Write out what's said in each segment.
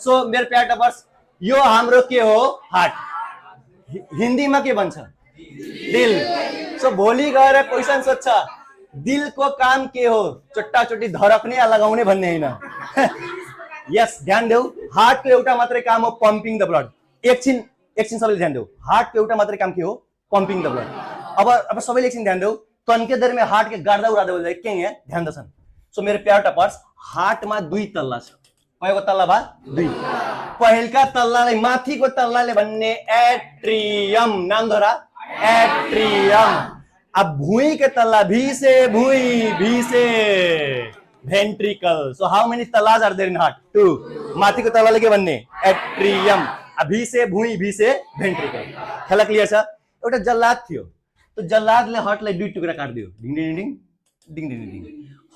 So मेरो प्यार toppers यो हाम्रो के हो हार्ट, हिन्दीमा के भन्छ दिल। सो भोलि गएर क्वेसन सोध्छ दिलको काम के हो, चोट्टा चोटी धडक्ने या लगाउने भन्ने होइन। यस ध्यान देऊ, हार्टको एउटा मात्रै काम हो पम्पिङ द ब्लड। एकछिन सबैले ध्यान देऊ, हार्टको एउटा मात्रै काम के हो पम्पिङ द ब्लड। अब सबैले एकछिन ध्यान देऊ, तनके देर में हार्ट के गाड्दा उडादा बोल्दै के यहाँ ध्यान दछन्। सो मेरो प्यार टपर्स हार्टमा 2 तल्ला छ, कयको तल्ला भा 2। पहिलका तल्लालाई माथिको तल्लाले भन्ने एट्रियम, नाम धरा एट्रियम। अब भुइँ के तल्ला भी से भुइँ, भी से भेंट्रिकल। सो हाउ मेनी तल्लाज आर देयर इन हार्ट 2। माथिको तल्लाले के भन्ने एट्रियम, भी से भुइँ, भी से भेंट्रिकल। खेला क्लियर छ। एउटा जल्लाद थियो, तो जल्लादले हार्टलाई 2 टुक्रा काट्दियो, डिङ डिङ डिङ डिङ डिङ डिङ।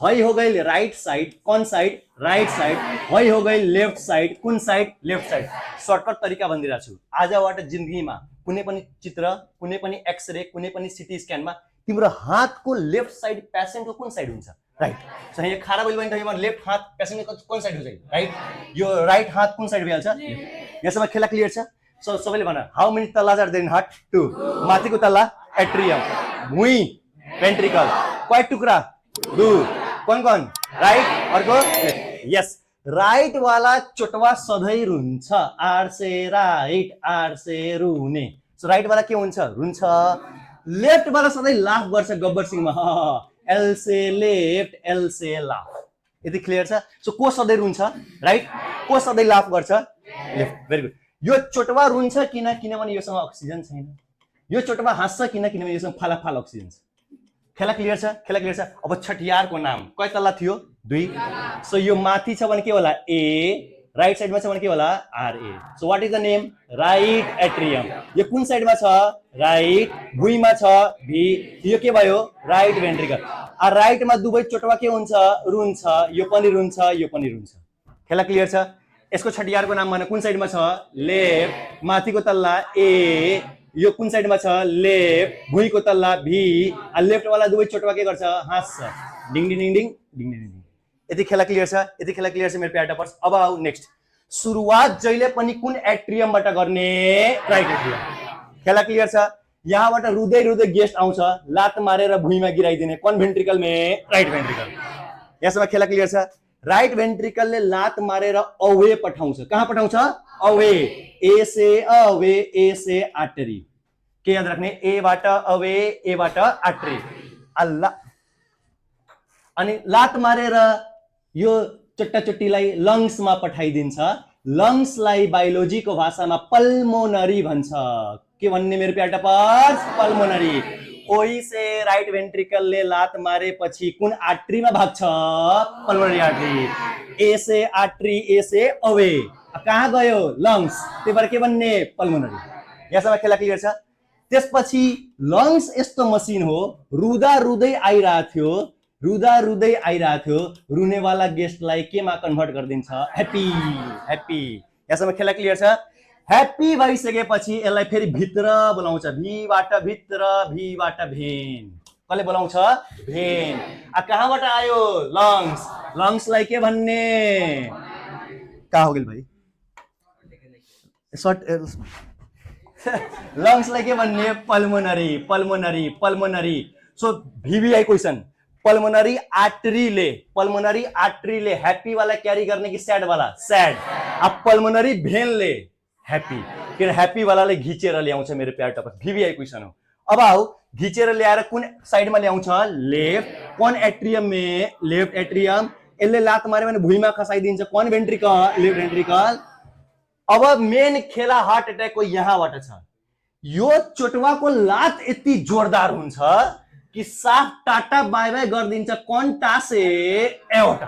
है हो गई राइट साइड, कौन साइड राइट साइड, है हो गई लेफ्ट साइड, कुन साइड लेफ्ट साइड। सर्टकट तरिका भनिदिरहेको छु, आजबाट जिन्दगीमा कुनै पनि चित्र, कुनै पनि एक्सरे, कुनै पनि सिटी स्क्यानमा तिम्रो हातको लेफ्ट साइड पेशेन्टको कुन साइड हुन्छ राइट। सो यहाँ खारा बोल्यो भने त लेफ्ट हात पेशेन्टको कुन साइड हुन्छ राइट, यो राइट हात कुन साइड भइहाल्छ। यहाँसम्म खेला क्लियर छ। सो सबैले भन हाउ मेनी तल्लाज आर देयर इन हार्ट 2। माथिको तल्ला एट्रियम, भुइँ भेंट्रिकल, कय टुक्रा 2, कौन कौन राइट, अर्को यस। राइट वाला चोटवा सधैँ रुन्छ, आर से राइट, आर से रुने। सो राइट वाला के हुन्छ रुन्छ। लेफ्ट वाला सधैँ लाफ गर्छ गब्बर सिंहमा, एल से लेफ्ट, एल से लाफ। यति क्लियर छ। सो को सधैँ रुन्छ राइट, को सधैँ लाफ गर्छ लेफ्ट। Very good. यो चोटवा रुन्छ किनभने योसँग अक्सिजन छैन, यो चोटवा हाँस्छ किनभने योसँग फालाफाल अक्सिजन छ। खेला क्लियर छ, खेला क्लियर छ। अब छठियारको नाम कय तल्ला थियो 2। सो यो माथि छ भने के होला ए, राइट साइडमा छ भने के होला R A. So what is the name right atrium. यो कुन साइडमा छ राइट, भुइँमा छ भी, यो के भयो राइट भेन्ट्रिकल। आ राइटमा दुवै चोटवा के हुन्छ रुन्छ, यो पनि रुन्छ, यो पनि रुन्छ। खेला क्लियर छ। यसको छठियारको नाम भने कुन साइडमा छ लेफ्ट, माथिको तल्ला ए, यो कुन साइडमा छ लेफ्ट, भुइँको तल्ला भी, लेफ्ट वाला दुवै चोटवा के गर्छ हाँस्छ, डिङ डिङ डिङ डिङ डिङ डिङ। यति खेला क्लियर छ, यति खेला क्लियर छ मेरो प्यार टपर्स। अब आऊ नेक्स्ट, सुरुवात जहिले पनि कुन एट्रियमबाट गर्ने राइट एट्रियम। खेला क्लियर छ। यहाँबाट रुँदै रुँदै गेस्ट आउँछ, लात मारेर भुइँमा गिराइदिने, कौन भेन्ट्रिकल में राइट भेन्ट्रिकल। यसमा खेला क्लियर छ। राइट भेन्ट्रिकलले लात मारेर अवे पठाउँछ, कहाँ पठाउँछ अवे, ए से अवे, ए से आर्टरी। के याद राख्ने ए बाट अवे, ए बाट आर्टरी। अल्लाह अनि लात मारेर यो चट्टाचट्टीलाई लङ्समा पठाइदिन्छ। लङ्सलाई बायोलोजीको भाषामा पल्मोनरी भन्छ। के भन्ने मेरो प्यार टपर्स पल्मोनरी। ओही से राइट भेन्ट्रिकलले लात मारेपछि कुन आर्टरीमा भाग्छ पल्मोनरी आर्टरी। ए से आर्टरी, ए से अवे, कहाँ गयो लङ्स, त्यही भएर के भन्ने पल्मोनरी। यहाँसम्म खेला क्लियर छ। त्यसपछि लङ्स यस्तो मसिन हो, रुँदा रुँदै आइरहेको थियो, रुनेवाला गेस्टलाई केमा कन्भर्ट गरिदिन्छ ह्याप्पी, ह्याप्पी। यहाँसम्म खेला क्लियर छ। ह्याप्पी भइसकेपछि यसलाई फेरि भित्र बोलाउँछ, भीबाट भित्र, भीबाट भेन। कसले बोलाउँछ भेन। कहाँबाट आयो लङ्स, लङ्सलाई के भन्ने कहाँ हो गेल भाइ सर्ट लङ्सलाई के भन्ने pulmonary, pulmonary, pulmonary. So VVI question, pulmonary आर्टरीले ह्याप्पी वाला क्यारी गर्ने कि सैड वाला सैड। अब पल्मोनरी भेनले ह्याप्पी, किन ह्याप्पी वालाले घिचेर ल्याउँछ मेरो प्यार टपर्स। भिभिआई क्वेसन हो। अब आओ घिचेर ल्याएर कुन साइडमा ल्याउँछ लेफ्ट, कौन एट्रियम में लेफ्ट एट्रियम। यसले लात मार्यो भने भुइँमा खसाइदिन्छ, कौन भेन्ट्रिकल लेफ्ट भेन्ट्रिकल। अब मेन खेला हार्ट एट्याकको यहाँबाट छ। यो चोटवाको लात यति जोरदार हुन्छ कि साफ टाटा बाई बाई गरिदिन्छ, कौन टा से एओर्टा,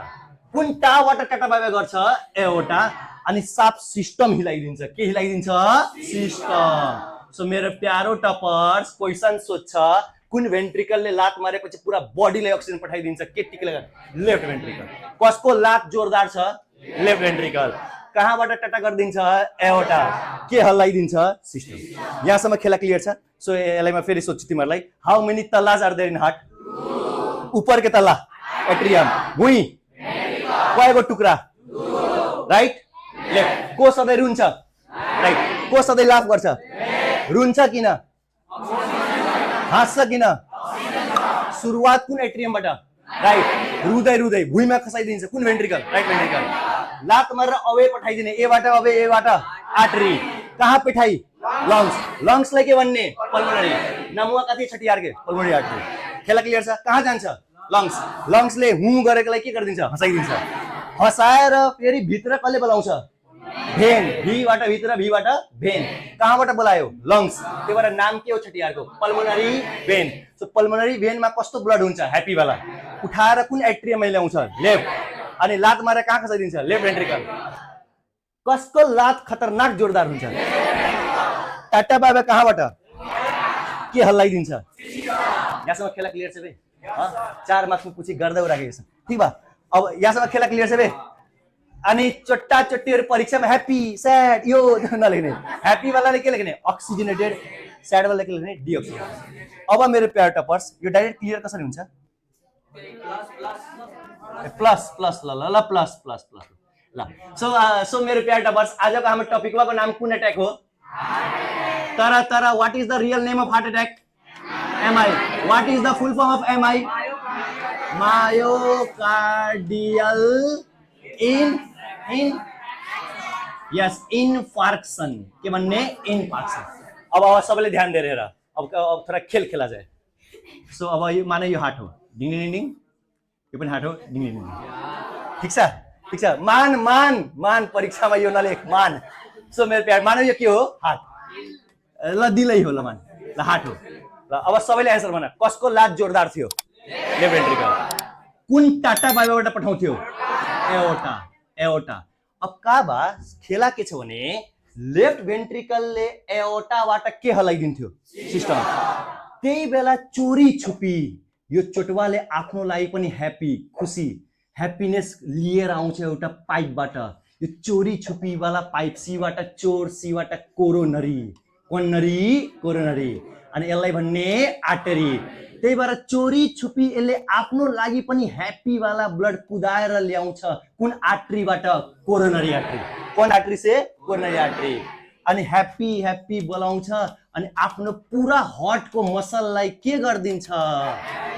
कुन टाबाट टाटा बाई बाई गर्छ एओर्टा। अनि साफ सिस्टम हिलाइदिन्छ, के हिलाइदिन्छ सिस्टम। सो मेरो प्यारो टपर्स क्वेसन सोध्छ कुन भेन्ट्रिकलले लात मारेपछि पुरा बडीलाई अक्सिजन पठाइदिन्छ, के टिकले लेफ्ट भेन्ट्रिकल। कसको लात जोरदार छ लेफ्ट भेन्ट्रिकल। कहाँबाट टाटा गरिदिन्छ एओर्टा, के हल्लाइदिन्छ सिस्टम। यहाँसम्म खेला क्लियर छ। सो यसलाई म फेरि सोध्छु तिमीहरूलाई, हाउ मेनी तल्लाज आर देयर इन हार्ट। ऊपर के तल्ला एट्रियम, भुइँ कयको टुक्रा राइट लेफ्ट। को सधैँ रुन्छ, राइट। को सधैँ लाफ गर्छ, रुन्छ किन, हाँस्छ किन, सुरुवात कुन एट्रियमबाट, राइट। रुँदै रुँदै भुइँमा खसाइदिन्छ, कुन भेन्ट्रिकल, राइट भेन्ट्रिकल। लात मारेर अवे पठाइदिने, एबाट अवे, एबाट आर्टरी, कहाँ पिठाई, लङ्स। लङ्सलाई के भन्ने, पल्मोनरी। नमुवा कति छटियार के, पल्मोनरी आर्टरी। खेला क्लियर छ, कहाँ जान्छ, लङ्स। लङ्सले हुँ गरेकोलाई के गरिदिन्छ, हँसाइदिन्छ। हँसाएर फेरि भित्र कसले बोलाउँछ, भेन। भीबाट भित्र, भीबाट भेन। कहाँबाट बोलायो, लङ्स। त्यही भएर नाम के हो छटियारको, पल्मोनरी भेन। सो पल्मोनरी भेनमा कस्तो ब्लड हुन्छ, ह्याप्पी वाला। उठाएर कुन एट्रियममा ल्याउँछ, लेफ्ट। अनि लात मारेर कहाँ खसाइदिन्छ, लेफ्ट भेन्ट्रिकल। कसको लात खतरनाक जोरदार हुन्छ, टाटा बाबा कहाँबाट के हल्लाइदिन्छ। यहाँसम्म खेला क्लियर छ बे, 4 मार्क्समा पुछि गर्दै राखेको छ, ठीक बा। अब यहाँसम्म खेला क्लियर छ बे। अनि चोट्टा चोट्टीहरू परीक्षामा ह्याप्पी स्याड यो नलेख्ने, ह्याप्पी वालाले के लेख्ने, अक्सिजनेटेड, स्याड वालाले के लेख्ने, डिअक्सिजनेटेड। अब मेरो प्यार टपर्स यो डाइरेक्ट क्लियर कसरी हुन्छ, प्लस प्लस ल ल ल प्लस प्लस प्लस ल। सो मेरो प्यार टपर्स आजको हाम्रो टपिकको नाम कुन एट्याक हो, तर what is the real name of heart attack, MI. What is the full form of MI, myocardial infarction. के भन्ने, इन्फार्क्शन। अब सबैले ध्यान दिएर हेर, अब थोड़ा खेल खेला जाए। सो अब यो माने यो हार्ट हो, डिङ डिङ डिङ, यो पनि हार्ट हो, डिङ डिङ डिङ, ठीक छ, ठीक छ। मान मान मान, परीक्षामा यो नलेख, मान। सो मेरो प्यार मानव यो के हो, हार्ट। ल दिलै हो, ल मान, ल हार्ट हो। ल अब सबैले एन्सर भन, कसको लात जोरदार थियो, लेफ्ट भेन्ट्रिकल। कुन टाटा बाबाबाट पठाउँथ्यो, एओर्टा, एओर्टा। अब का बा खेला के छ भने लेफ्ट भेन्ट्रिकलले एओर्टाबाट के हलाइदिन्थ्यो, सिस्टम। त्यही बेला चोरी छुपी यो चोटवाले आफ्नो लागि पनि ह्याप्पी, खुसी, ह्याप्पिनेस लिएर आउँछ एउटा पाइपबाट। यो चोरी छुपी वाला पाइप, सीबाट चोर, सीबाट कोरोनरी, कोनरी, कोरोनरी। अनि यसलाई भन्ने आर्टरी। त्यही भएर चोरी छुपी यसले आफ्नो लागि पनि ह्याप्पी वाला ब्लड कुदाएर ल्याउँछ, कुन आर्टरीबाट, कोरोनरी आर्टरी। कुन आर्टरी से, कोरोनरी आर्टरी। अनि ह्याप्पी ह्याप्पी बोलाउँछ, अनि आफ्नो पुरा हार्टको मसललाई के गरिदिन्छ,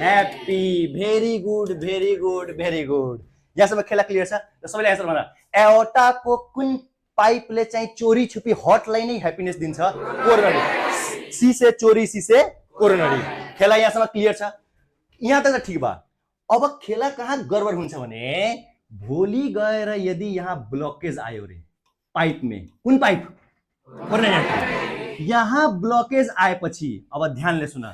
happy. Very good very good very good. यहाँसम्म खेला क्लियर छ, सबैले एन्सर भन। एओर्टाको कुन पाइपले चाहिँ चोरी छुपी हार्टलाई नै ह्याप्पिनेस दिन्छ, कोरोनरी। सी से चोरी, सी से कोरोनरी। खेला यहाँसम्म क्लियर छ, यहाँ तक ठीक बा। अब खेला कहाँ गडबड हुन्छ भने भोलि गएर यदि यहाँ ब्लकेज आयो रे पाइप में, कुन पाइप, कोरोनरी आर्टरी। यहाँ ब्लकेज आएपछि अब ध्यानले सुन,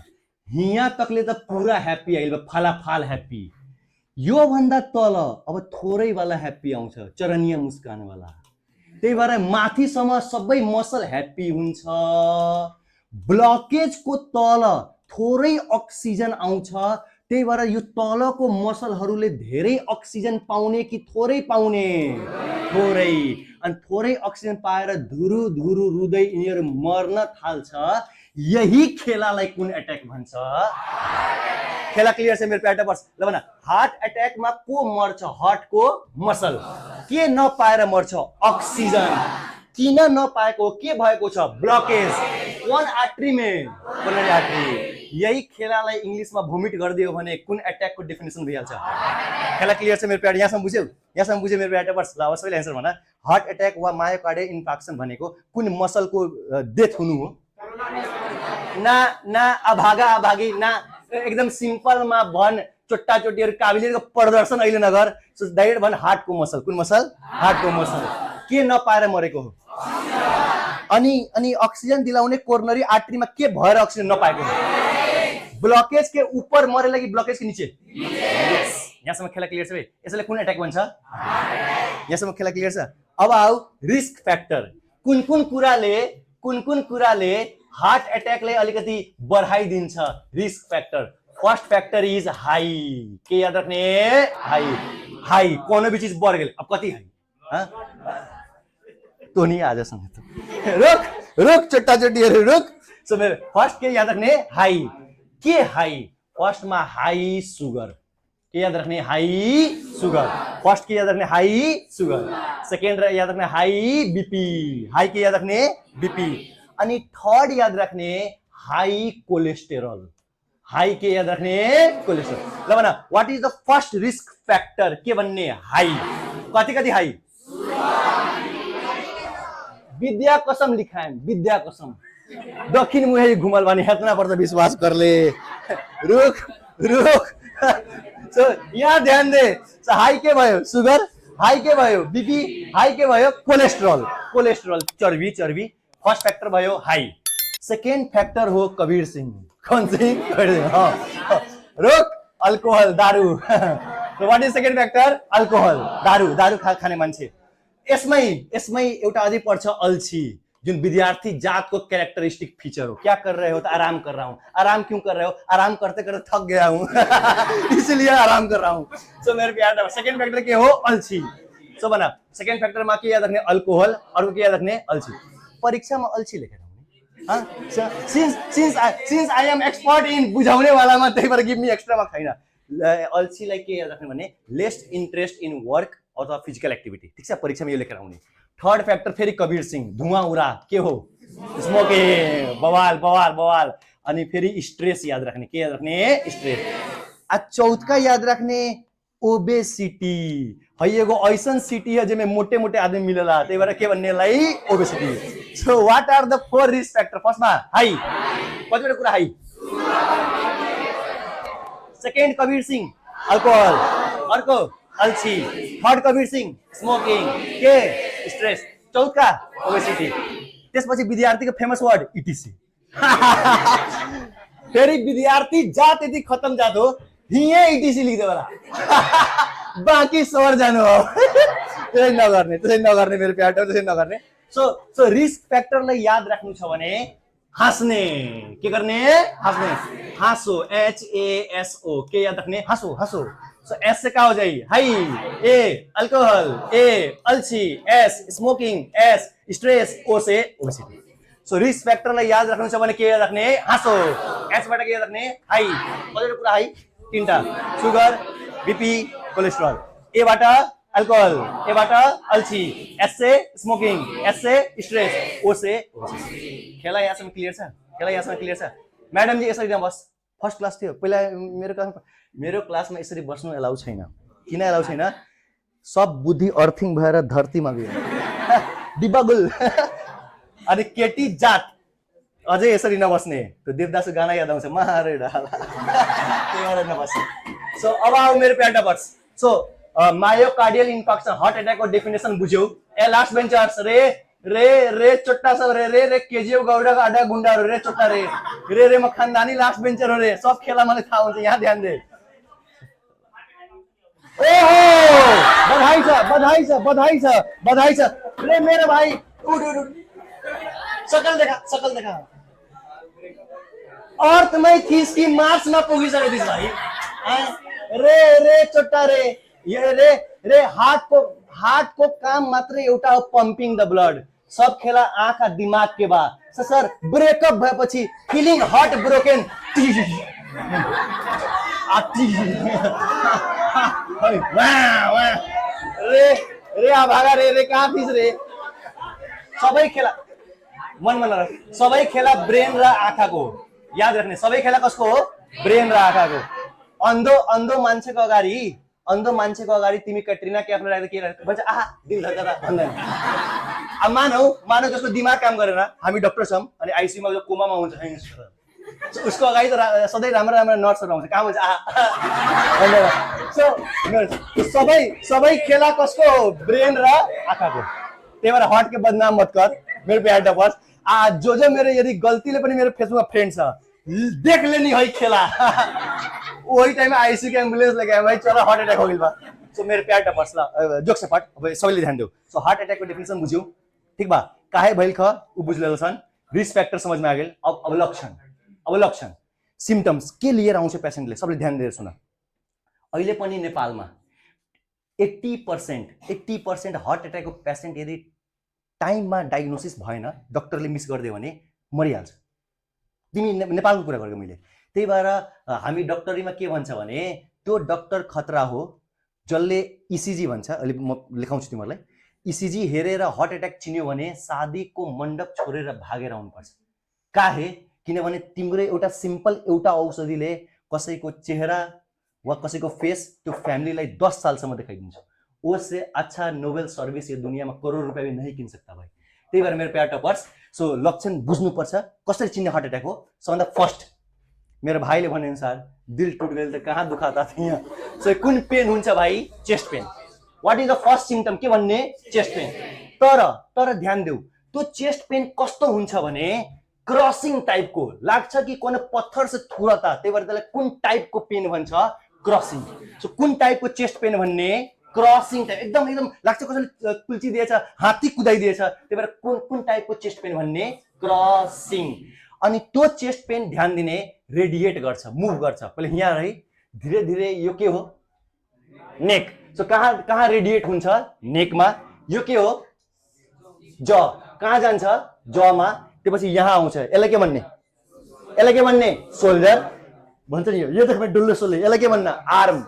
यहाँ तकले त पुरा ह्याप्पी आइल, फालाफाल ह्याप्पी। यो भन्दा तल अब थोरै वाला ह्याप्पी आउँछ, चरणीय मुस्कान वाला। त्यही भएर माथिसम्म सबै मसल ह्याप्पी हुन्छ। ब्लकेजको तल थोरै अक्सिजन आउँछ, त्यही भएर यो तलको मसलहरूले धेरै अक्सिजन पाउने कि थोरै पाउने, थोरै। अनि थोरै अक्सिजन पाएर धुरु धुरु रुँदै यिनीहरू मर्न थाल्छ। यही खेलालाई कुन एट्याक भन्छ, खेला क्लियर छ मेरो प्यार टपर्स। ल भन, हार्ट एट्याकमा को मर्छ, हार्टको मसल। के नपाएर मर्छ, अक्सिजन। किन नपाएको, के भएको छ, ब्लकेज। कौन आर्टरी में, कोरोनरी आर्टरी। यही खेलालाई इंग्लिशमा भोमिट गरिदियो भने कुन एट्याकको डेफिनेसन भइहाल्छ। खेला क्लियर छ मेरो प्यार, यहाँसम्म बुझ्यौ, यहाँसम्म बुझ्यो मेरो प्यार टपर्स। ल सबैले एन्सर भन, हार्ट एट्याक वा मायोकार्डियल इन्फार्क्सन भनेको कुन मसलको डेथ हुनु हो, ना ना अभागा अभागी, ना एकदम सिम्पलमा भन, चोट्टा चोटीहरू काबिलियतको प्रदर्शन अहिले नगर। डाइरेक्ट भन, हार्टको मसल। कुन मसल, हार्टको मसल। के नपाएर मरेको हो, अनि अक्सिजन दिलाउने कोरोनरी आर्टरीमा के भएर अक्सिजन नपाएको हो, ब्लकेज के ऊपर मरे लगी, ब्लकेज के नीचे। यहाँसम्म खेला क्लियर छ भाइ, यसले कुन एट्याक भन्छ, यहाँसम्म खेला क्लियर छ। अब आऊ रिस्क फ्याक्टर, कुन कुन कुराले हार्ट एट्याकलाई अलिकति बढाइदिन्छ, risk factor. First factor is high, के याद राख्ने, हाई। हाई कोनो भी चीज बढ़ गई, अब कति हाई, तो नहीं आज रुक रुक चट्टा चट्टी रुक। सो मेरो फर्स्ट के याद रखने, हाई। के हाई, फर्स्ट में हाई सुगर, के याद राख्ने हाई सुगर, फर्स्ट के याद राख्ने हाई सुगर, सेकेन्ड याद राख्ने हाई बीपी, हाई के याद राख्ने बीपी, अनि थर्ड याद राख्ने हाई कोलेस्टेरोल, हाई के याद राख्ने कोलेस्टेरोल। ल भन what is the first risk factor के भन्ने हाई, कति कति हाई, विद्या कसम लिखाएं, विद्या कसम दक्षिण मुहे घुमल बानी हेतना पर्छ विश्वास करले रुक रुक सो यहाँ ध्यान दे, हाई के भयो सुगर, हाई के भयो बीपी, हाई के भयो कोलेस्ट्रोल, कोलेस्ट्रोल चर्बी, चर्बी फर्स्ट फ्याक्टर भयो हाई। सेकेन्ड फ्याक्टर हो कबीर सिंह, कौन सिंह, कबीर सिंह, हाँ रुक अल्कोहल दारू what is second factor, alcohol दारू, दारू खाने मान्छे। यसमै एउटा अझै पर्छ अल्छी, जुन विद्यार्थी जात को कैरेक्टरिस्टिक फीचर हो। क्या कर रहे हो तो आराम कर रहा हूँ, आराम क्यों कर रहे हो, आराम करते करते थक गया हूँ इसलिए आराम कर रहा हूँ। सो मेरे प्यार सेकेन्ड फ्याक्टर के हो अल्छी। सो बना सेकेन्ड फ्याक्टर में के याद रखने अल्कोहल, अर्को के याद रखने अल्छी। परीक्षा में अल्छी लेखेर since I am expert in बुझाउने वालामा, त्यही भएर गिभ मी एक्स्ट्रा मार्क्स छैन। अल्छीलाई के याद राख्ने भने लेस इन्ट्रेस्ट इन वर्क अथवा फिजिकल एक्टिभिटी, ठीक छ, परीक्षामा यो लेखेर आउने। थर्ड फ्याक्टर फेरि कबीर सिंह, धुआं उरा के हो, स्मोकिङ, बवाल बवाल बवाल, अनि फेरि स्ट्रेस याद राख्ने, के याद राख्ने स्ट्रेस। चौथा याद राख्ने ओबेसिटी, है एगो ऐसन सिटी है जेमे मोटे मोटे आदमी मिलेला, त्यही भएर के भन्नेलाई obesity. So what are the four risk factor, फर्स्टमा हाई, कतिवटा कुरा high, second Kabir Singh alcohol, अर्को अल्छी, थर्ड कबीर सिंह स्मोकिङ, के स्ट्रेस, चौथा ओबेसिटी। त्यसपछि विद्यार्थीको फेमस वर्ड इटिसी फेरि विद्यार्थी जात यदि खत्म जात हो हिए इटिसी लेख्दै होला बाँकी सर जानु हो त्यसै नगर्ने मेरो प्यार, त्यसै नगर्ने। सो रिस्क फ्याक्टरलाई याद राख्नु छ भने हाँस्ने, के गर्ने, हाँस्ने, हाँसो HASO, के याद राख्ने हाँसो, हाँसो। सो एस से क्या हो जाएगी हाई, ए अल्कोहल, ए अल्छी, एस स्मोकिङ, एस स्ट्रेस, ओ से ओबेसिटी। सो रिस्क फ्याक्टरलाई याद राख्नु छ भने के याद राख्ने हाँसो, एसबाट के याद राख्ने हाई, कतिवटा कुरा हाई, तीनटा सुगर, बीपी, कोलेस्ट्रोल, एबाट अल्कोहल, एबाट अल्छी, एस से स्मोकिङ, एस से स्ट्रेस, ओ से ओबेसिटी। खेला यहाँसम्म क्लियर छ, खेला यहाँसम्म क्लियर छ। म्याडम जी यसरी बस, फर्स्ट क्लास थियो पहिला मेरो क्लासमा यसरी बस्नु एलाउ छैन। किन एलाउ छैन, सब बुद्धि अर्थिङ भएर धरतीमा गयो डिबागुल अनि केटी जात अझै यसरी नबस्ने। त्यो देवदासको गाना याद आउँछ, मारे ढाला त्यही भएर नबस्ने। सो अब आऊ मेरो प्यान्ट बस। सो मायोकार्डियल इन्फार्क्सन हार्ट एट्याकको डेफिनेसन बुझ्यौ। ए लास्ट बेन्चर्स रे रे रे चोट्टा सब रे रे रे केजीएफ गौडाको आडा गुन्डाहरू रे चोट्टा रे रे रे म खानदानी लास्ट बेन्चर हो रे, सब खेला मलाई थाहा हुन्छ। यहाँ ध्यान दे। ओहो बधाई छ, बधाई छ, बधाई छ, बधाई छ रे मेरो भाइ, उठ उठ उठ, सकल देखा, सकल देखा। अर्थमै थिस कि मार्च नपुगिसक्यो दिस भाइ। रे रे चोट्टा रे, ये रे रे हार्ट को काम मात्र एउटा हो पम्पिङ द ब्लड। सब खेला आँख आ दिमाग के बाद। सर ब्रेकअप भएपछि फिलिङ हार्ट ब्रोकन रे रे भागा रे रे कहाँ थिस रे। सबै खेला मनमा नराख, सबै खेला ब्रेन र आँखाको याद राख्ने। सबै खेला कसको हो, ब्रेन र आँखाको। अन्धो मान्छेको अगाडि तिमी कैट्रिना कैफ राख्दा के भन्छ, आहा दिल धड्कदा भन्दैन। अब मानौ जसको दिमाग काम गरेन, हामी डक्टर छौँ अनि आइसियुमा जो कोमामा हुन्छ उसको अगाडि त सधैँ राम्रो राम्रो नर्सहरू आउँछ, कहाँ भन्छ आहा भन्दैन। सबै खेला कसको हो, ब्रेन र आँखाको। त्यही भएर हार्ट के बदनाम मत कर मेरो प्यार डबस। जो मेरो यदि गल्तीले पनि मेरो फेसबुकमा फ्रेन्ड छ देख लेनी है खेला वही टाइम में आईसीयू के एम्बुलेंस लेके आए भाई, चलो हार्ट अटैक हो गया। सो मेरे प्यार टपर्स ल जोक से पार्ट अब सबैले ध्यान देऊ। सो हार्ट अटैक को डेफिनेसन बुझ्यौ, ठीक बा, काहे भइल ख उ बुझलेल छन्। रिस्क फैक्टर समझ में आ गेल। अब लक्षण सिम्टम्स के लिएर आउँछ पेशेन्टले, सबले ध्यान दिएर सुन। अहिले पनि नेपालमा 80% हार्ट अटैक को पेशेन्ट यदि टाइममा डायग्नोसिस भएन, डाक्टरले मिस गरिदियो भने मरिहाल्छ। तिमी नेपालको कुरा गरेको मैले। त्यही भएर हामी डक्टरीमा के भन्छ भने त्यो डक्टर खतरा हो जसले इसिजी भन्छ। अहिले म लेखाउँछु तिमीहरूलाई। इसिजी हेरेर हार्ट एट्याक चिन्यो भने शादीको मण्डप छोडेर भागेर आउनुपर्छ। काहे? किनभने तिम्रो एउटा सिम्पल एउटा औषधिले कसैको चेहरा वा कसैको फेस त्यो फ्यामिलीलाई 10 सालसम्म देखाइदिन्छ। उससे अच्छा नोबेल सर्भिस यो दुनियाँमा करोड रुपियाँ भी नहीं किन सकता भाइ। त्यही भएर मेरो प्यार टपर्स, सो लक्षण बुझ्नुपर्छ। कसरी चिन्ने हार्ट एट्याक हो? सबभन्दा फर्स्ट मेरो भाइले भने अनुसार दिल टुट गयो त कहाँ दुखाता थियो। सो कुन पेन हुन्छ भाइ? Chest pain. What is the first symptom? के भन्ने? Chest pain. तर ध्यान देऊ, त्यो चेस्ट पेन कस्तो हुन्छ भने क्रसिङ टाइपको लाग्छ कि कुन पत्थर से थुरता। त्यही भएर त्यसलाई कुन टाइपको पेन भन्छ? क्रसिङ। सो कुन टाइपको चेस्ट पेन भन्ने? Crossing type. एकदम एकदम लाग्छ कसैले कुल्ची दिएछ, हात्ती कुदाइदिएछ। त्यही भएर कुन टाइपको चेस्ट पेन भन्ने? क्रसिङ। अनि त्यो चेस्ट पेन ध्यान दिने रेडिएट गर्छ, मुभ गर्छ। पहिले यहाँ रही धीरे धीरे यो के हो? नेक। सो कहाँ रेडिएट हुन्छ? नेकमा। यो के हो? ज। कहाँ जान्छ? जमा। त्यसपछि यहाँ आउँछ। यसलाई के भन्ने? यसलाई के भन्ने? सोल्डर भन्छ नि। यो त डुल्लो सोल्डर। यसलाई के भन्न? आर्म।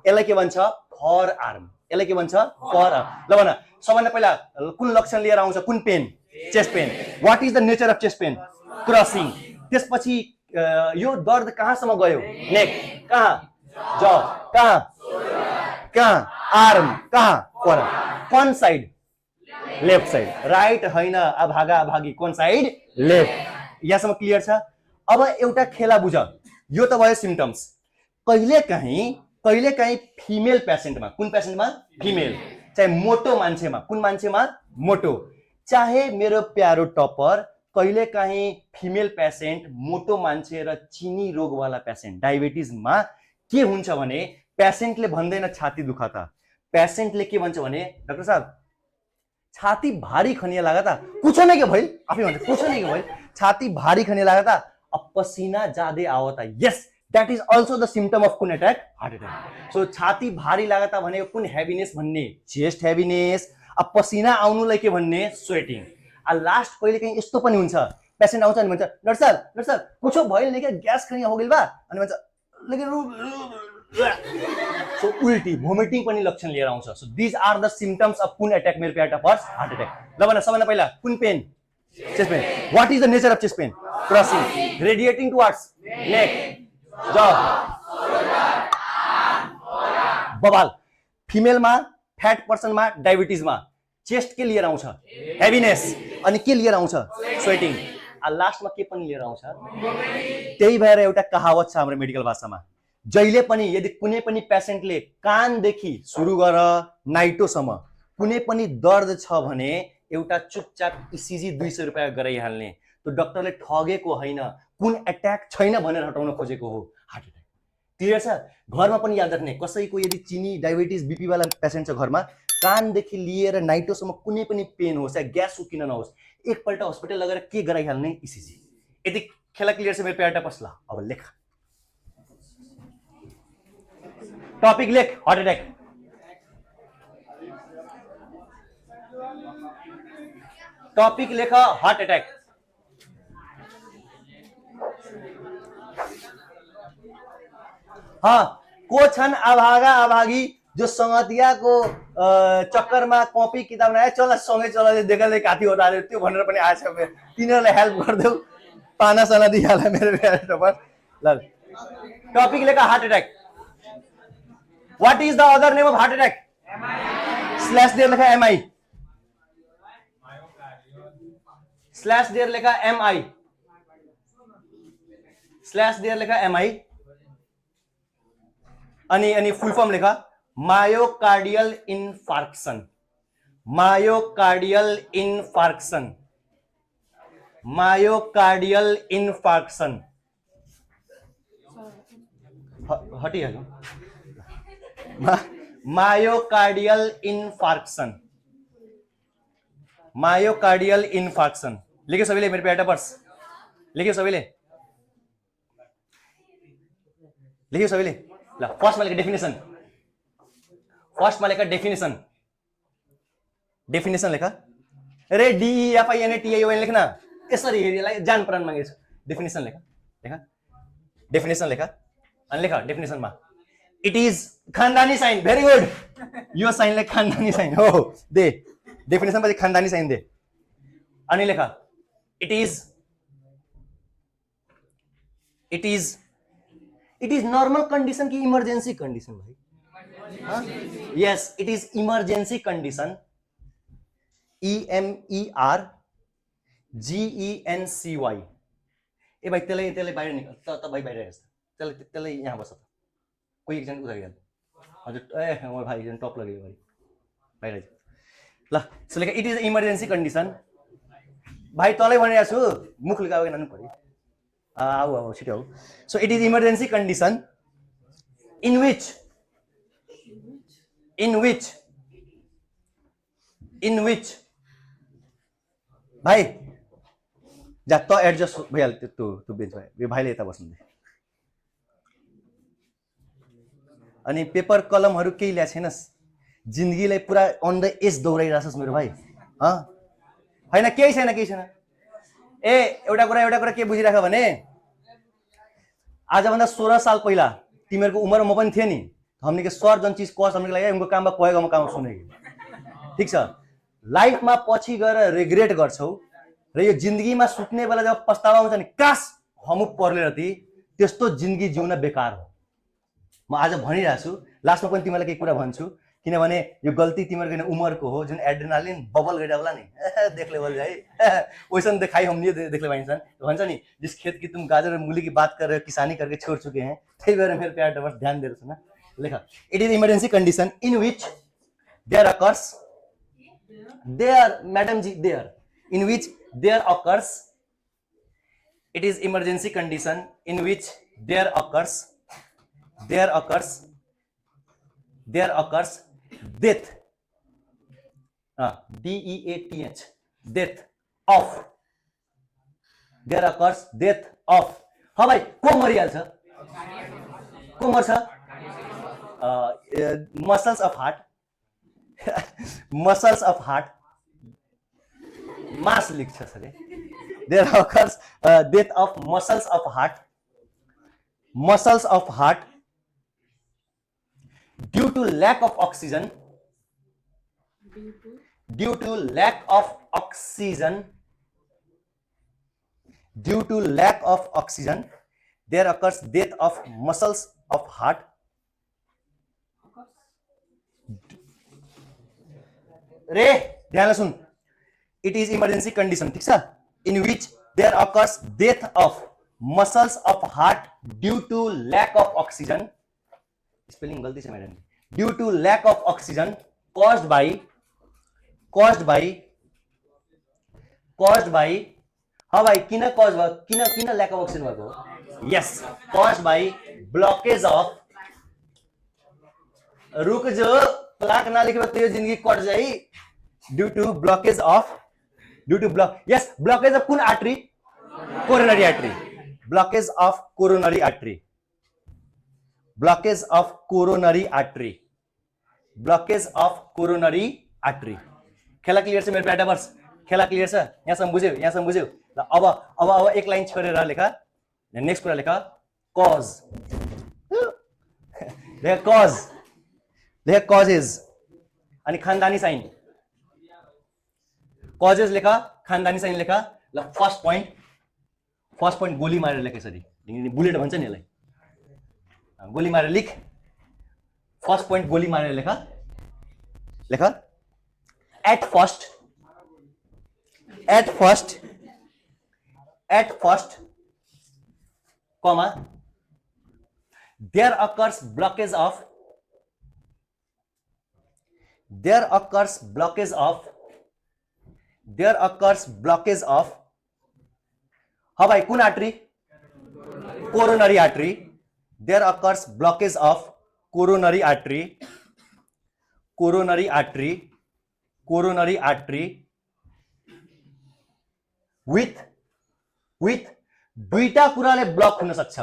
यसलाई के भन्छ? Forearm. यसलाई के भन्छ? Forearm. ल भन, सबभन्दा पहिला कुन लक्षण लिएर आउँछ? कुन pain? Chest pain. What is the nature of chest pain? Crushing. त्यसपछि यो दर्द कहाँसम्म गयो? नेक। कहाँ? ज। कहाँ? आर्म। कहाँ? फर। कुन साइड? Left side. राइट होइन, अभागा अभागी। कुन साइड? लेफ्ट। यहाँसम्म क्लियर छ? अब एउटा खेला बुझ। यो त भयो सिम्पटम्स। कहिलेकाहीँ फिमेल पेसेन्टमा, कुन पेसेन्टमा? फिमेल। चाहे मोटो मान्छेमा, कुन मान्छेमा? मोटो। चाहे मेरो प्यारो टपर कहिलेकाहीँ फिमेल पेसेन्ट, मोटो मान्छे र चिनी रोगवाला पेसेन्ट, डायबिटिजमा के हुन्छ भने पेसेन्टले भन्दैन छाती दुखाता। पेसेन्टले के भन्छ भने डाक्टर साहब छाती भारी खनिया लगा था, कुछ नहीं के भाई, आफै भन्छ कुछ नहीं के भाई, छाती भारी खनिया लगा था, अब पसीना ज्यादा आवता। यस, that is also the symptom of कुन attack? Heart attack. So छाती भारी लगा था भने कुन heaviness भन्ने? Chest heaviness. अब पसीना आउनुलाई के भन्ने? Sweating. आ लास्ट कहिले कहीं यस्तो पनि हुन्छ, पेशेन्ट आउँछ अनि भन्छ डाक्टर साहब कुछ भयो नि क्या, ग्यास खनिया हो गइल बा, अनि भन्छ सो उल्टी भोमिटिङ पनि लक्षण लिएर आउँछ। So these are the symptoms of कुन एट्याक मेरो प्यार टपर्स? Heart attack. ल भन सबभन्दा पहिला कुन pain? Chest pain. What is the nature of chest pain? Crushing. Radiating towards neck, ज, बबाल। फिमेलमा, फ्याट पर्सनमा, डायबिटिजमा चेस्ट के लिएर आउँछ? हेभिनेस। अनि के लिएर आउँछ? स्वेटिङ। आ लास्टमा के पनि लिएर आउँछ? त्यही भएर एउटा कहावत छ हाम्रो मेडिकल भाषामा, जहिले पनि यदि कुनै पनि पेशेन्टले कानदेखि सुरु गर नाइटोसम्म कुनै पनि दर्द छ भने एउटा चुपचाप इसिजी 200 रुपैयाँ गराइहाल्ने। त्यो डाक्टरले ठगेको होइन, कुन एट्याक छैन भनेर हटाउन खोजेको हो हार्ट एट्याक। क्लियर छ? घरमा पनि याद राख्ने, कसैको यदि चिनी डायबिटिज बीपी वाला पेशेन्ट छ घरमा, कानदेखि लिएर नाइटोसम्म कुनै पनि पेन होस् या ग्यास किन नहोस्, एकपल्ट हस्पिटल लगेर के गराइहाल्ने? इसिजी। यदि खेला क्लियर छ मेरो प्यार टपर्स? ल अब लेख टपिक, लेख हार्ट एट्याक। टपिक लेख हार्ट अटैक। हाँ, को छन् अभागा अभागी जो संगतिया को चक्कर में कॉपी किताब नआए, चल सँगै चल देखले काथी होता है त्यो भनेर पनि आछ। तिनीहरुलाई हेल्प गर्देऊ, पाना साना दिइहाल मेरो प्यार। ल टपिक लेख heart attack. What is the other name of heart attack? Slash there लेखा एमआई, स्लैश देयर लेखा एमआई, स्लैश देयर लेखा एमआई। अनि फुल फॉर्म लेखा myocardial infarction, myocardial infarction, myocardial infarction. हटिहाल्यो, मायोकार्डियल इन्फार्क्शन, मायोकार्डियल इन्फार्क्शन। लेख्यो सबैले मेरो प्यार टपर्स? लेख्यो सबैले? लेख्यो सबैले? ल फर्स्टमा लेख डेफिनेसन, फर्स्टमा लेख डेफिनेसन, डेफिनेसन लेख। अरे DEFINITION लेख्न, यसरी हेरिलाई जान प्राण मागेछु। डेफिनेसन लेख, लेख डेफिनेसन लेख, अनि लेख डेफिनेसनमा इट इज खानदानी साइन। Very good. यो साइनलाई खानदानी साइन हो। दे डेफिनेसन पछि खानदानी साइन दे। अनि लेखा इट इज नर्मल कंडीशन की इमरजेंसी कंडीशन भाई? Yes, it is emergency condition. EMERGENCY। ए भाइ त्यसलाई बाहिर निकाल त भाइ बाहिर हेर्छ। त्यसलाई यहाँ बस त। कोही एकजना उता गइहाल्छ। हजुर ए म भाइ एकजना टप लग्यो भाइ बाहिर ल। सो लेखा इट इज इमरजेंसी कंडीशन। भाइ तँलाई भनिरहेको छु मुखले गाएको नानु पर्यो। आऊ छिटो आऊ। So it is emergency condition in which भाइ जा त एडजस्ट भइहाल्यो त्यो बेन्च भाइ भाइले यता बस्नु दे। अनि पेपर कलमहरू केही ल्याएको छैनस्, जिन्दगीलाई पुरा अन द एज दौडाइरहेछस् मेरो भाइ। होइन केही छैन केही छैन। ए एउटा कुरा के बुझिराख भने आजभन्दा 16 साल पहिला तिमीहरूको उमेर म पनि थिएँ नि। हमने के सर जन चीज कस हमने लागि उनको काममा पएको म काम सुनेको। ठीक छ, लाइफमा पछि गएर रिग्रेट गर्छौ र यो जिन्दगीमा सुत्ने बेला जब पछतावा हुन्छ नि काश हम पर्लेर ती त्यस्तो जिन्दगी जिउन बेकार हो। म आज भनिरहेको छु, लास्टमा पनि तिमीलाई केही कुरा भन्छु, किनभने यो गल्ती तिमीहरूको उमेरको हो। जुन एड्रेनालिन बबल गइरहेको होला नि देखले बोल जाए वैसन दिखाई हम नहीं देखले भाइन्छन् भन्छ नि, जिस खेत की तुम गाजर और मूली की बात कर रहे हो किसानी करके छोड़ चुके हैं, त्यही भएर मेरो प्यार डबर्स ध्यान दिएर सुन। लेख it is emergency condition in which there occurs madam ji in which there occurs it is emergency condition in which there occurs death DEATH death of there occurs death of। हाँ भाई को मरिहाल्छ? को मर्छ? मसल्स अफ हार्ट मास लेख्छ sir. there occurs death of muscles of heart due to lack of oxygen there occurs death of muscles of heart रे ध्यान सुन। it is emergency condition ठीक छ, in which there occurs death of muscles of heart due to lack of oxygen। Spelling गल्ती छ madam. Due to lack of oxygen caused by हाँ भाई किन cause भयो, किन लैक अफ ऑक्सीजन भएको? यस, caused by blockage of रुक जो प्लाक ना लेखे तो जिंदगी कट जाई। ड्यू टू ब्लॉकेज ऑफ यस ब्लॉकेज ऑफ कुन artery? Coronary artery. Blockage of coronary artery खेला क्लियर छ मेरो प्याटावर्स? खेला क्लियर छ? यहाँसम्म बुझ्यौ? ल अब एक लाइन छोडेर लेखा नेक्स्ट कुरा लेखा कज। लेखा कजेज अनि खानदानी साइन। कजेज लेखा, खानदानी साइन लेखा। ल फर्स्ट पॉइंट गोली मारेर लेख यसरी, बुलेट भन्छ नि यसलाई, गोली मारेर लिख। फर्स्ट पॉइंट गोली मारेर लेखा at first comma there occurs blockage of हाँ भाई कुन artery? Coronary artery. there occurs blockage of coronary artery with दुईटा कुराले ब्लक हुन सक्छ।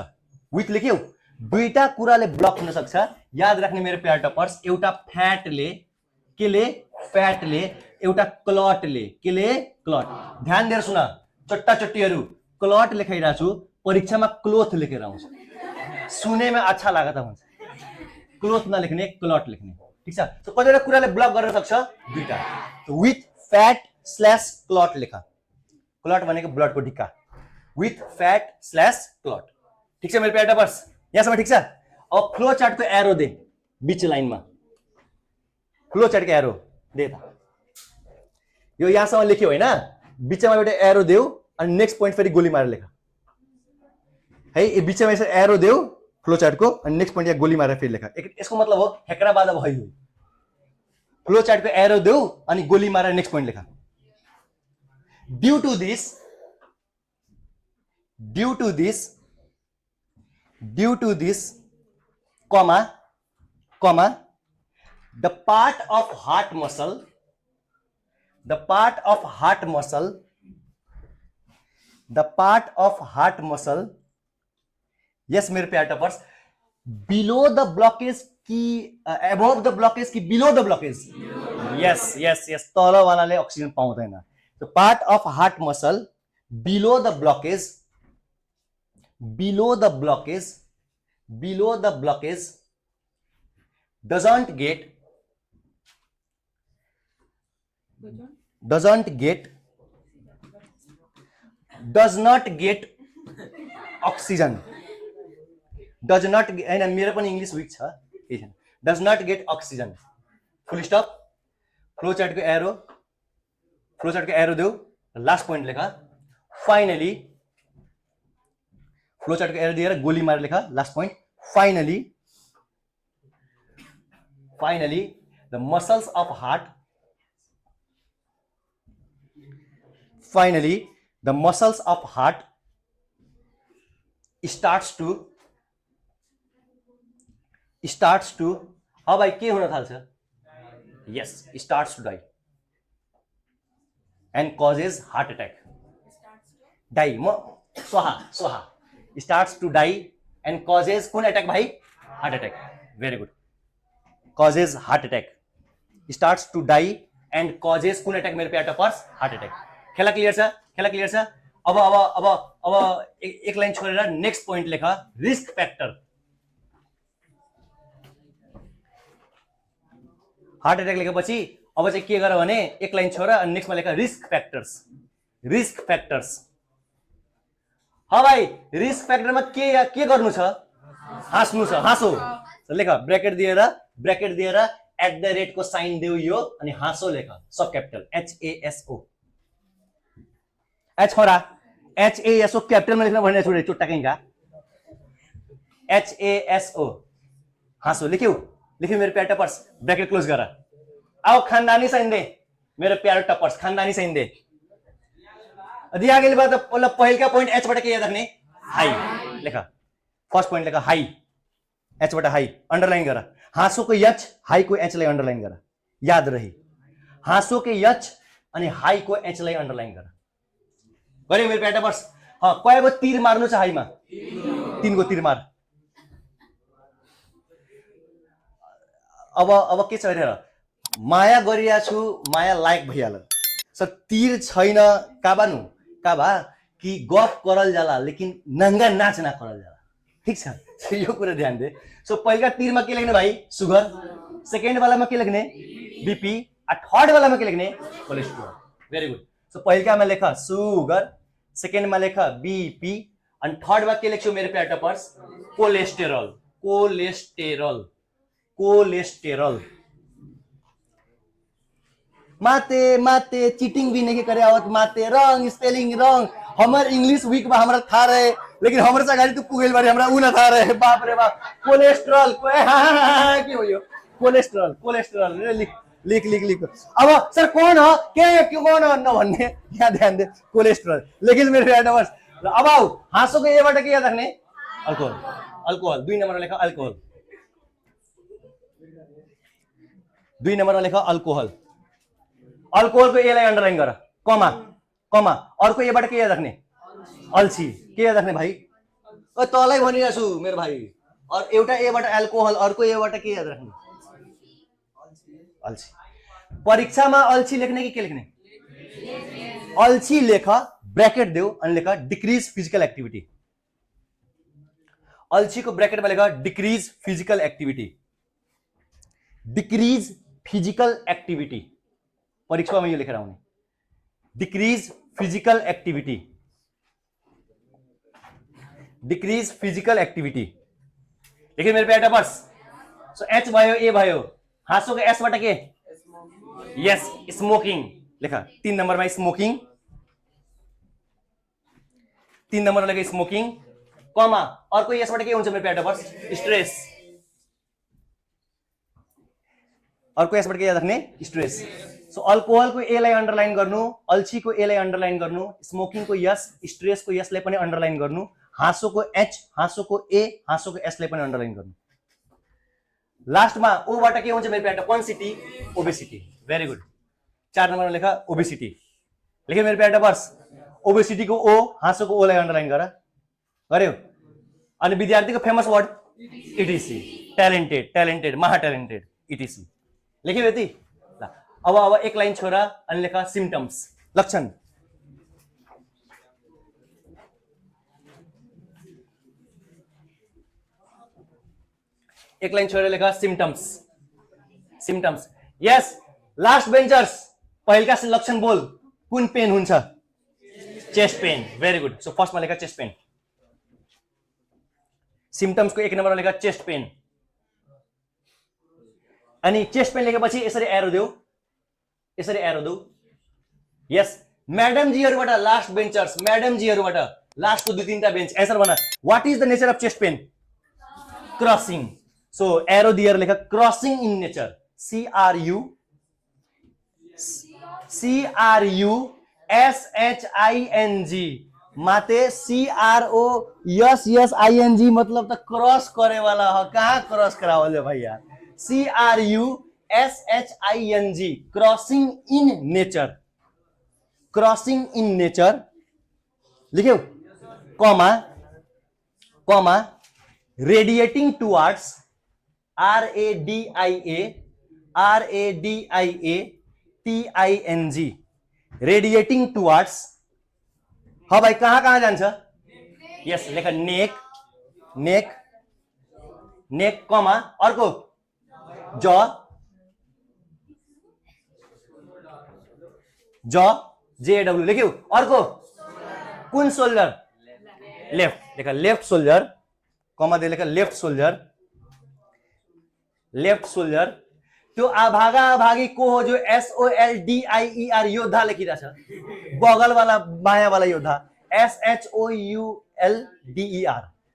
विथ लेख्यौ, दुईटा कुराले ब्लक हुन सक्छ। याद राख्ने मेरो प्यार टपर्स, एउटा फ्याटले एउटा क्लटले क्लट। ध्यान दिएर सुन चट्टाचट्टीहरू, क्लट लेखाइरहेको छु, परीक्षामा क्लोथ लेखेर आउँछ। सुनेमा अच्छा लागत हुन्छ। क्लोथ नलेख्ने क्लट लेख्ने, ठीक छ। सो कतिवटा कुराले ब्लक गर्न सक्छ, दुईटा। विथ फ्याट स्ल्यास क्लट लेख, क्लट भनेको ब्लडको ढिक्का, विथ फ्याट स्ल्यास क्लट, ठीक छ मेरो प्यारा टपर्स, यहाँसम्म ठीक छ। अब फ्लो चार्टको एरो दे बीच लाइनमा, फ्लो चार्टको एरो दे त, यो यहाँसम्म लेख्यो होइन, बिचमा एउटा एरो देऊ अनि नेक्स्ट पोइन्ट फेरि गोली मारेर लेख है, बिचमा यसो एरो देऊ फ्लो चार्टको अनि नेक्स्ट पोइन्ट यहाँ गोली मारेर फेरि लेख, यसको मतलब हो हेक्रा बाजा भयो। फ्लो चार्टको एरो देऊ अनि गोली मारेर नेक्स्ट पोइन्ट लेख। Due to this comma the part of heart muscle, yes मेरो प्यार टपर्स, below the blockage कि above the blockage कि below the blockage, yes तल वालाले अक्सिजन पाउँदैन। the part of heart muscle below the blockage doesn't get oxygen, हैन मेरो पनि English weak छ, does not get oxygen, full stop. Flow चार्टको arrow देऊ, लास्ट पोइन्ट लेख। फाइनली फ्लो चार्टको एरो दिएर गोली मारेर लेख last point. Finally the muscles of heart starts to अब भाइ के हुन थाल्छ, yes starts to die and causes heart attack, die म स्वाहा starts to die and causes कुन अट्याक भाइ, heart attack, very good, causes heart attack, starts to die and causes कुन अट्याक मेरो प्यार टपर्स, heart attack। खेला clear छ। अब एक लाइन छोडेर नेक्स्ट पोइन्ट लेख, रिस्क फ्याक्टर। हार्ट अट्याक लेखेपछि अब चाहिँ के गर भने एक लाइन छोड अनि नेक्स्टमा लेख रिस्क फ्याक्टर्स। ह भाइ रिस्क फ्याक्टरमा के गर्नु छ, हाँस्नु छ, हाँसो लेख, ब्र्याकेट दिएर एट द रेट को साइन देऊ यो अनि हाँसो लेख, सब क्यापिटल HASO। छोरा HASO क्यापिटलमा लेख्न भनेर छोडे चुट्टा कहीँका, HASO हाँसो लेख्यौ मेरो प्यार टपर्स, ब्र्याकेट क्लोज गर। आओ खानदानी साइन दे मेरो प्यारो टपर्स, खानदानी साइन दे दिया गेले बाद पहिलका पोइन्ट एच बाट के याद राख्ने, हाई लेख, फर्स्ट पोइन्ट लेख हाई, एच बाट हाई अन्डरलाइन गर, हाँसोको एच हाईको एच लाई अन्डरलाइन गर, याद रही हाँसोको एच अनि हाईको एच लाई अन्डरलाइन गर। गरे मेरो प्यार टपर्स। कयको तीर मार्नु छ हाईमा, 3 को तीर मार। अब के छ हेर, माया गरिया छु, माया लायक भइहाल, सर तीर छैन काबा कि गफ करल जाला लेकिन नंगा नाच ना करल जाला, ठीक छ, यो कुरा ध्यान दे। सो पहिलका तीरमा के लेख्ने भाइ, सुगर, सेकेन्ड वालामा के लेख्ने, बीपी, थर्ड वालामा के लेख्ने, कोलेस्ट्रोल, भेरी गुड। सो पहिलकामा लेख सुगर, सेकेन्डमा लेख बीपी अनि थर्डमा के लेख्छु मेरो प्यार टपर्स, कोलेस्टेरल। माते चीटिंग भी नहीं करे आवत, माते रंग स्पेलिंग रंग, हमर इंग्लिश वीक बा हमरा था रहे लेकिन हमर से गाड़ी तू पुगेल बारी हमरा उ ना था रहे, बाप रे बाप। कोलेस्ट्रॉल के हो यो, कोलेस्ट्रॉल लिख। अब सर कौन हो क्यों कौन हो न भन्ने, यहाँ ध्यान दे, कोलेस्ट्रॉल लेकिन मेरो एडवांस। अब आऊ हाँसो को एबाट के याद राख्ने, अल्कोहल 2 नम्बर लेख, अल्कोहल 2 नम्बरमा लेख, अल्कोहल को ए लाई अन्डरलाइन गर, कमा अर्को एबाट के याद राख्ने, अल्छी, के याद राख्ने भाइ, तँलाई भनिरहेको छु मेरो भाइ, और एउटा एबाट अल्कोहल अर्को एबाट के याद राख्ने, अल्छी। परीक्षामा अल्छी लेख्ने कि के लेख्ने, अल्छी लेख, ब्र्याकेट देऊ अनि लेख डिक्रिज फिजिकल एक्टिभिटी, अल्छीको ब्र्याकेटमा लेख decrease physical activity, decrease physical activity, परीक्षामा यो लेखेर आउने, decrease physical activity, decrease physical activity. देखिए मेरे पे बस, सो एच भयो, ए भयो, हाँसोको एसबाट के, यस स्मोकिङ लेखा, 3 नम्बरमा स्मोकिङ, 3 नम्बर लगे स्मोकिङ, कमा अर्को यसबाट के हुन्छ मेरो पे बस, स्ट्रेस, अर्को यसबाट के याद राख्ने, स्ट्रेस। सो अल्कोहलको ए लाई अन्डरलाइन गर्नु, अल्छीको ए लाई अन्डरलाइन गर्नु, स्मोकिङको यस, स्ट्रेसको यसलाई पनि अन्डरलाइन गर्नु, हाँसोको एच, हाँसोको ए, हाँसोको एस लाई पनि अन्डरलाइन गर्नु। लास्टमा ओबाट के हुन्छ मेरो pay quantity, obesity. Very good. 4 नम्बरमा लेखा ओबेसिटी, लेखे मेरो पे बस, ओबेसिटीको ओ, हाँसोको ओ लाई अन्डरलाइन गर्यो। अनि विद्यार्थीको फेमस वर्ड इटिसी, ट्यालेन्टेड, ट्यालेन्टेड, महा ट्यालेन्टेड, इटिसी लेख्यो यति। ल अब एक लाइन छोरा अनि लेखा सिम्टम्स, लक्षण। एक लाइन छोरा लेखा symptoms, symptoms. Yes last benchers, पहिलका लक्षण बोल, कुन पेन हुन्छ, chest pain. Very good. So फर्स्टमा लेखा चेस्ट पेन, सिम्टम्सको 1 नम्बरमा लेखा चेस्ट पेन। अनि चेस्ट पेन लेखेपछि यसरी एरो देऊ, यसरी एरो देऊ। यस म्याडम जीहरुबाट लास्ट बेन्चर्स, म्याडम जीहरुबाट लास्टको 2-3टा बेन्च, एन्सर भन। What is the nature of chest pain, crushing. So arrow दिएर लेखा क्रसिङ इन नेचर, CRUSHING माते, CROSSING मतलब त क्रॉस करे वाला हो, कहाँ क्रॉस करावल भाई यार, CRUSHING crushing in nature, crushing in nature लिख्यौ, comma comma radiating towards, RADIATING radiating towards. हाँ भाई कहाँ कहाँ जान्छ, यस लेखा नेक, नेक, नेक कमा अर्को ज, JW लेख्यौ। अर्को कुन सोल्जर, लेफ्ट लेखा लेफ्ट सोल्जर, कमा दे लेखा लेफ्ट सोल्जर, लेफ्ट सोल्जर। त्यो आभागा आभागी को हो जो SOLDIER योद्धा लेखिरहेछ, बगल वाला बायाँ वाला योद्धा SHOULDER,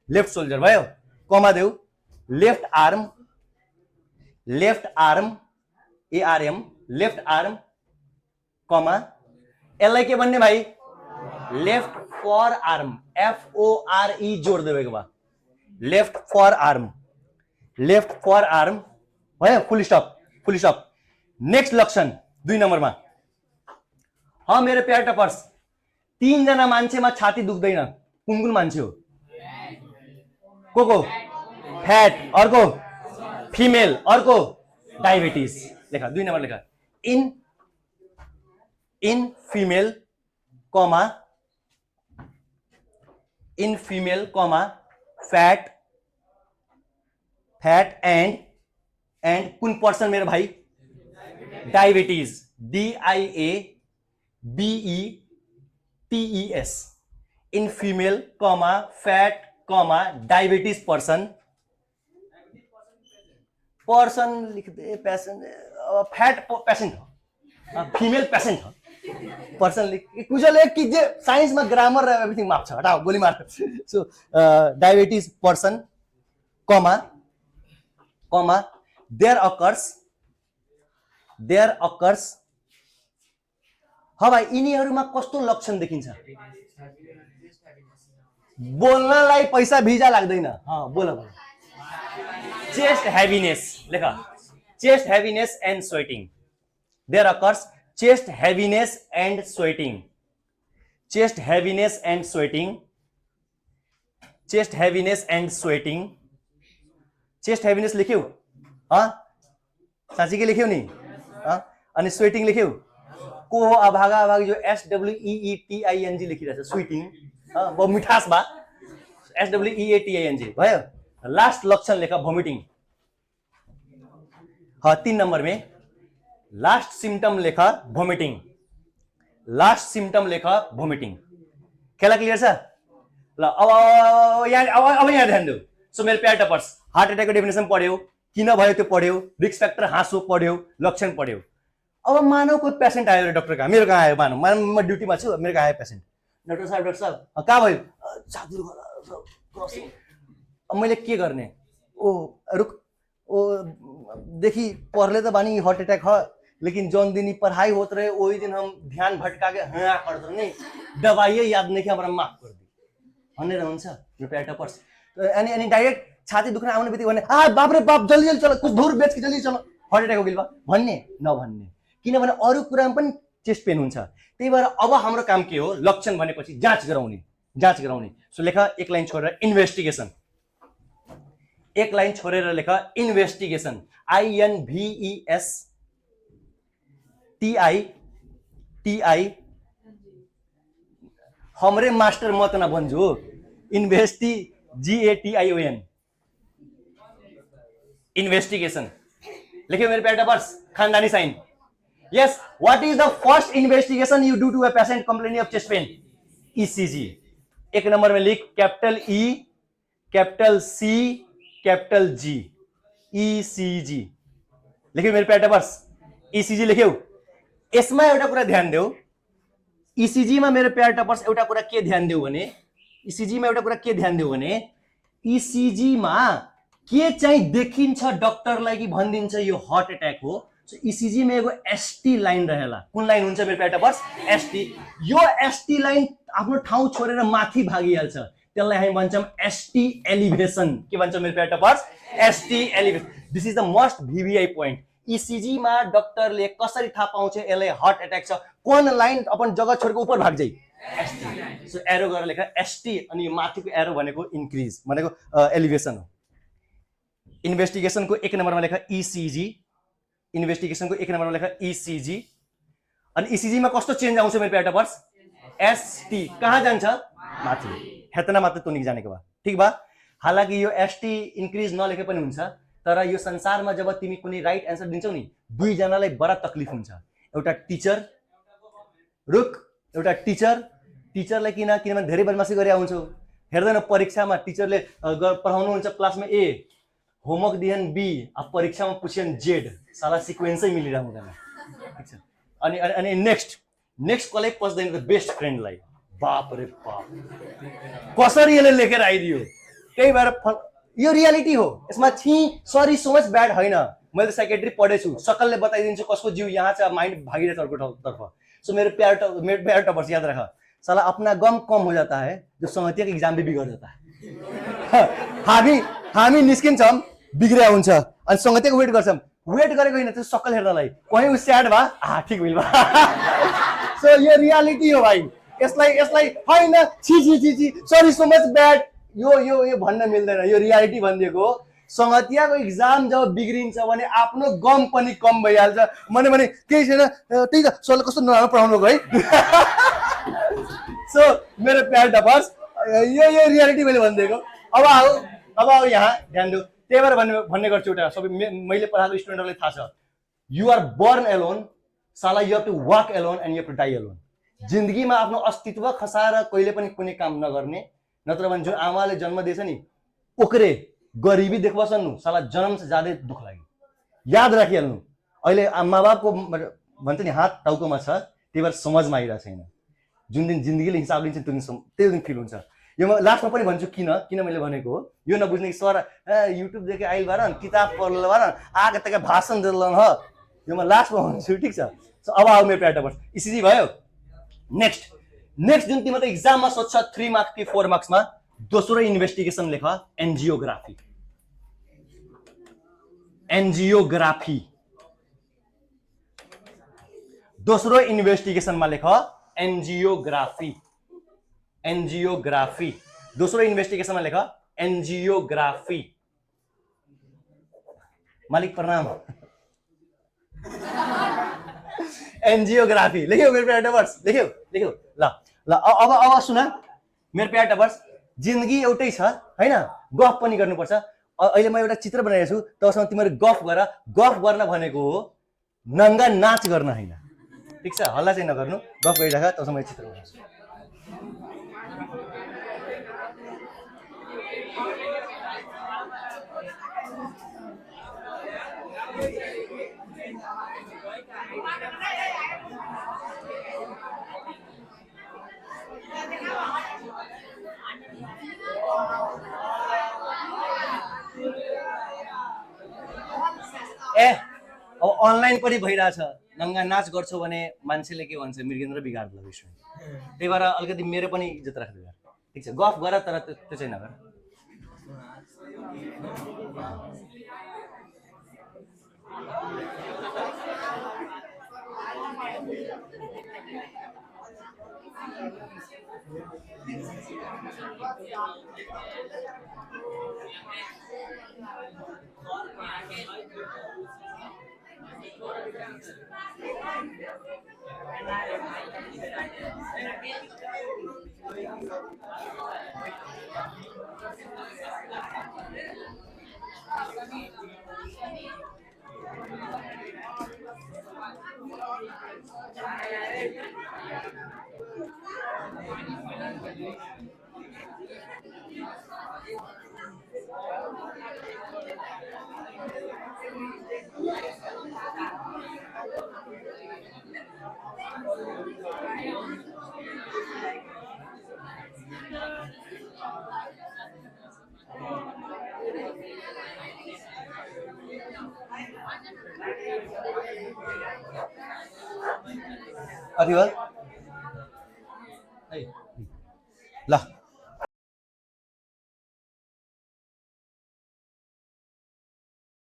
लेफ्ट सोल्जर भयो। कमा देऊ, left arm, left arm ARM, left arm comma यसलाई के भन्ने भाइ, लेफ्ट फर आर्म FORE जोड देऊ एक बार, left forearm, left forearm भयो। Full stop, full stop. Next लक्षण 2 नम्बरमा, हाँ मेरो प्यार टपर्स, 3 जना मान्छेमा छाती दुख्दैन, कुन कुन मान्छे हो, को फ्याट, अर्को फिमेल, अर्को डायबिटिज लेखा। 2 नम्बर लेखा, in female comma, in female comma fat, fat and कुन पर्सन मेरो भाई, diabetes, DIABETES, in female comma fat comma diabetes person, person लिख दे, पेशेंट, फैट पेशेंट हो, फीमेल पेशेंट हो, पर्सन लिख कुछ लेख कि जे साइंस में ग्रामर एवरीथिंग माफ छ, हटाओ गोली मार। So diabetes person comma comma there occurs. हाँ भाई यिनीहरुमा कस्तो लक्षण देखिन्छ, बोल्नलाई पैसा भिजा लाग्दैन। हाँ बोल बोल। चेस्ट हेभीनेस लेखा, chest heaviness and sweating, there occurs chest heaviness and sweating, chest heaviness and sweating, chest heaviness and sweating, chest heaviness लिख्यौ, हाँ साँच्ची के लिख्यौ नि, हाँ अनि स्वेटिङ लेख्यौ, को हो अभागा अभागी जो SWEETING लेखिरहेछ, स्वेटिङ, हाँ बहुत मिठास बा, SWEETING भयो। लास्ट लक्षण लेखा भोमिटिङ। हाँ 3 नंबर में लास्ट सिम्टम लेखा वोमिटिङ, लास्ट सिम्टम लेखा वोमिटिङ। खेला क्लियर छ ल। अब यहाँ ध्यान देऊ। सो मेरो प्यार टपर्स, हार्ट एट्याकको डेफिनेसन पढ्यौ, किन भयो त्यो पढ्यौ, रिस्क फ्याक्टर हाँसो पढ्यौ, लक्षण पढ्यौ। अब मानव कोही पेसेन्ट आयो डक्टर कहाँ, मेरो कहाँ आयो, मानव म ड्युटीमा छु, मेरो कहाँ आयो पेसेन्ट, डाक्टर साहब कहाँ भयो, अब मैले के गर्ने, ओ रुक ओ देखी पढ़ले तो बानी हार्ट अटैक है, लेकिन जौन दिन पढ़ाई होत रहे वही दिन हम ध्यान भटका के हाँ पढ़ते नहीं, दवाई याद नहीं कि हमारा माफ कर दी भन्ने रहन्छ यो प्याटपर्स। अनि डाइरेक्ट छाती दुख्न आउने बित्तिकै भन्ने आ बाप रे बाप जल्दी जल्दी चलो, कुछ धुर बेच के जल्दी चलो, हार्ट अटैक हो गइल बा भन्ने नभन्ने, किनभने अरू कुरामा पनि चेस्ट पेन हुन्छ। त्यही भएर अब हाम्रो काम के हो, लक्षण भनेपछि जाँच गराउने, जाँच गराउने। सो लेखा एक लाइन छोडेर इन्भेस्टिगेसन, एक लाइन छोडेर लेखा इन्भेस्टिगेसन, INVESTIGI। हमरे मास्टर मत ना बन्जो, INVESTIGATION, इन्वेस्टिगेशन। लिखियो मेरे प्यार टपर्स, खानदानी sign. Yes, what is the first investigation you do to a patient complaining of chest pain? ECG। एक नंबर में लिख capital E, capital C, capital G, ECG। लिखियो मेरे प्यार टपर्स, ECG लिख्यौ। यसमा एउटा कुरा ध्यान देऊ, ECG मा मेरो प्यार टपर्स एउटा कुरा के ध्यान देऊ भने, ECG मा एउटा कुरा के ध्यान देऊ भने, ECG मा के चाहिँ देखिन्छ डक्टरलाई कि भनिदिन्छ यो हार्ट अटैक हो। सो ECG में एगो ST लाइन रहेला। कुन लाइन हुन्छ मेरो प्यार टपर्स? ST। यो ST लाइन आफ्नो ठाउँ छोडेर माथि भागिहाल्छ, त्यसलाई हामी भन्छौं ST एलिभेसन। के भन्छौं मेरो प्यार toppers? ST elevation. This is the most VVI point. ECG मा डक्टरले कसरी थाहा पाउँछ यसले हार्ट अटैक छ, कुन लाइन अपन जग्गा छोडेर ऊपर भाग जाई, ST। सो एरो गरेर लेखा ST, अनि माथिको एरो भनेको इन्क्रिज भनेको एलिभेसन हो। इन्भेस्टिगेशन को एक नंबर में लेखा ECG, इन्वेस्टिगेशन को एक नंबर में लेखा ECG। अनि ECG में कस्तो चेन्ज आउँछ मेरो प्यार टपर्स? ST। कहाँ जान्छ? माथि। हेतना मात्र तो नहीं जाने के बा, ठीक बा। हालांकि यो ST इन्क्रिज नलेखे पनि हुन्छ, तर यो संसारमा जब तिमी कुनै राइट एन्सर दिन्छौ नि, दुई जनालाई बडा तकलिफ हुन्छ। एउटा टिचर, रुक, एउटा टिचरलाई किनभने धेरै बदमासी गरे आउँछौ, हेर्दैन परीक्षामा टिचरले पढाउनु हुन्छ क्लासमा A, होमवर्क दिएन B, अब परीक्षामा पुछेन Z, साला सिक्वेन्सै मिलिरहेको हुँदैन, ठीक छ। अनि नेक्स्ट कसलाई पस्दैन त बेस्ट फ्रेन्डलाई, बाप रे बाप कसरी यसले लेखेर आइदियो। त्यही भएर यो रियालिटी हो, यसमा छी सरी सो मच ब्याड होइन। मैले त साइकेट्री पढेछु, सकलले बताइदिन्छु कसको जिउ यहाँ छ, माइन्ड भागिरहेछ अर्को तर्फ। सो मेरे प्यार टपर्स याद रख, साला अपना गम कम हो जाता है जो संगतिया का एग्जाम भी बिगड़ जाता है। हामी निस्किन्छौँ बिग्रिया हुन्छ, अनि संगतियाको वेट गर्छौँ, वेट गरेको होइन त्यो सकल हेर्नलाई, कहीँ उ स्याड भा ठिक भइल बा। सो यो रियालिटी हो भाइ, यसलाई होइन छी सरी सो मच ब्याड यो भन्न मिल्दैन। यो रियालिटी भनिदिएको संगतियाको एक्जाम जब बिग्रिन्छ भने आफ्नो गम पनि कम भइहाल्छ। भने केही छैन, त्यही त सरले कस्तो नराम्रो पढाउनु है। सो मेरो प्यार टपर्स, यो रियालिटी मैले भनिदिएको। अब आऊ यहाँ ध्यान दिऊ। त्यही भएर भन्ने गर्छु एउटा सबै मैले पढाएको स्टुडेन्टहरूलाई थाहा छ, यु आर बोर्न एलोन, साला you have to walk alone and you have to die alone. जिन्दगीमा आफ्नो अस्तित्व खसाएर कहिले पनि कुनै काम नगर्ने, नत्र भने जुन आमाले जन्म दिएछ नि ओकरे गरिबी देख्बसन्नु, साला जन्म से ज्यादै दुःख लाग्यो, याद राखिहाल्नु। अहिले आमा बाबको भन्छ नि हात टाउकोमा छ, त्यही भएर समाजमा आइरहेको छैन। जुन दिन जिन्दगीले हिसाब लिन्छ त्यो दिन फिल हुन्छ। यो म लास्टमा पनि भन्छु किन मैले भनेको हो, यो नबुझ्ने कि सर युट्युब देखि आइल बार किताब पढ्ल बार आगे तक भाषण दिल ह, यो म लास्टमा भन्छु, ठीक छ। सो अब आऊ मेरो प्यार टपर्स, ECG भयो। नेक्स्ट जुन तिमीले एक्जाममा सोध्छ 3 मार्क्स कि 4 मार्क्समा, दोस्रो इन्भेस्टिगेसन लेख एन्जियोग्राफी। दोस्रो इन्भेस्टिगेसनमा लेख एन्जियोग्राफी। दोस्रो इन्भेस्टिगेसनमा लेख एन्जियोग्राफी। मालिक प्रणाम। एन्जियोग्राफी लेख्यौ मेरो प्यार टपर्स, लेख्यौ ल अब सुन मेरो प्यार टपर्स, जिन्दगी एउटै छ हैन, गफ पनि गर्नुपर्छ। अहिले म एउटा चित्र बनाएको छु तबसम्म तिमीहरू गफ गर। गफ गर्न भनेको हो नङ्गा नाच गर्न होइन, ठिक छ? हल्ला चाहिँ नगर्नु, गफ गरिराख, तबसम्म यो चित्र बनाउँछु। ए अब अनलाइन पनि भइरहेछ, नङ्गा नाच गर्छौ भने मान्छेले के भन्छ, मृगेन्द्र बिगार्दो विषय। त्यही भएर अलिकति मेरो पनि इज्जत राख्नु, ठिक छ? गफ गर तर त्यो चाहिँ नगर। कति भयो? ल